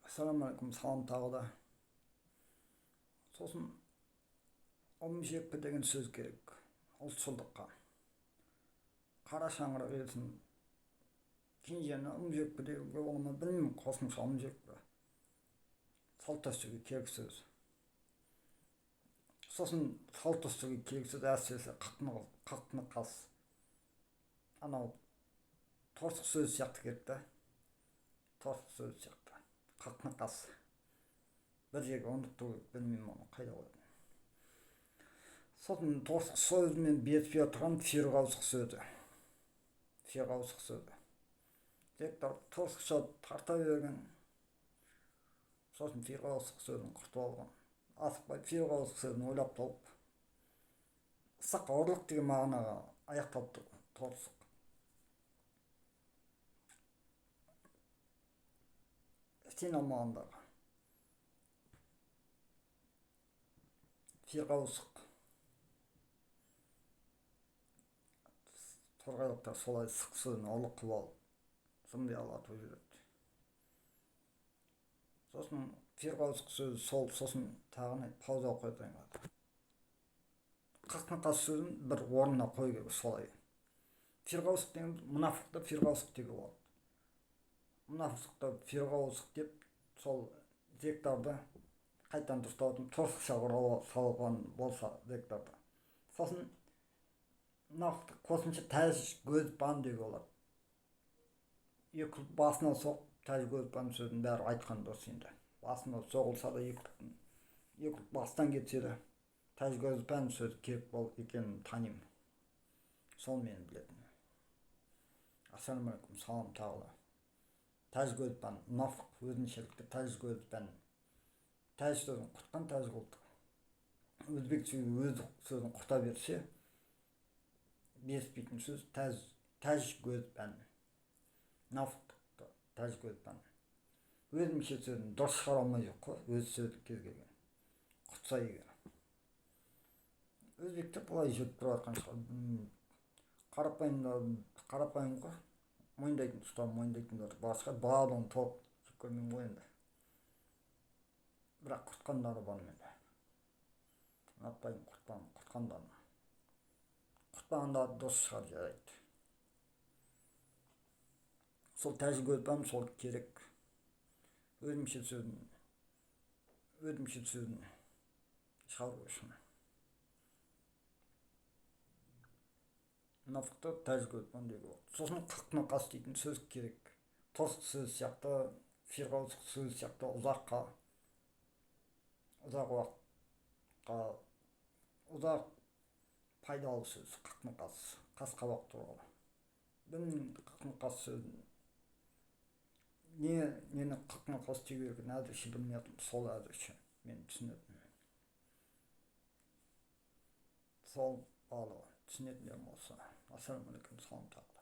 Ассалаумағалейкум, салам тағы да. Сосын ұмжеппі деген сөз керек ұлтшылдыққа. Қара шаңырақ елсін кинжені ұмжеппі деуге бола ма білмеймін, қосымша ұмжеппі. Салт дәстүрге керек сөз. Сосын салт дәстүрге керек сөз әсіресе қақны қас. Анау торсық сөз сияқты керек та. Торсық сөз сияқты. Қақны қас. Бір жерге ұмыту керек, білмеймін оны қайда қойдым. Сосын торсық сөзімен бетпей отырған ферғауысық сөзі. Ферғауысық сөзі. Тектар торсықша тарта берген. Сосын ферғауысық сөзін құртып алған. Асықпай ферғауысық сөзін ойлап тауып. Ысақ ұрлық деген мағынаға аяқталып тұр торсық. Сен алмағандағы. Ферғауысық. Торғайлықтар солай сық сөзін ұрлық қылып алып, зымби алатып жүреді. Сосын ферғауысық сөзі сосын тағы не пауза қойдырайын. Қақны қас сөзін бір орнына қой керек солай. Ферғауысық деген мұнафықты ферғауысық деуге болады. Мұнафықты ферғауысық деп сол зектарды қайтан дұрыстап торсықша салған болса зектарды. Сосын мұнафықты қосымша тәж көзбан деуге болады. Екі басына соқ, тәж көзбан сөзін бәрі айтқан дұрыс енді. Басына соғылса да екі бастан кетсе де тәж көзбан сөз керек бол екенін танимын. Сол мен білетін. Ассалаумағалейкум, салам тағы да. Тәж көзбан, мұнафық өзіншелікті тәж көзбан. Тәж сөзін құртқан тәж қылды. Өзбек сөзін құрта берсе, беспейтін сөз тәж көзбан. Мұнафықтықты тәж көзбан. Өзімше сөзін дұрыс шығара алмай жоқ қой, өз сөзді кез келген. Құртса егер. Өзбектер бұлай жүріп тұрып жатқан шығар. Қарапайым ғой. Мойындайтын тұстар, мойындайтындар бар шығар. Барлығын толық жек көрмеймін ғой енді. Бірақ құртқандары бар менде. Ұнатпаймын құртқандарын. Құртпағандар дұрыс шығар, жарайды. Сол тәж көзбан, сол керек. Өзімше сөзін шығару үшін. Мұнафықты тәж көзбан деуге болады. Сосын қақны қас дейтін сөз керек. Торсық сөз сияқты, ферғауысық сөз сияқты ұзақ пайдалы сөз қақны қас, қас қабақ туралы. Білмеймін қақны қас сөзін. Нені қақны қас деуге керек әзірше білмедім, сол әзірше мен түсінетін. Сол барлығы түсінетіндерім болса. Ассалаумағалейкум, салам тағы.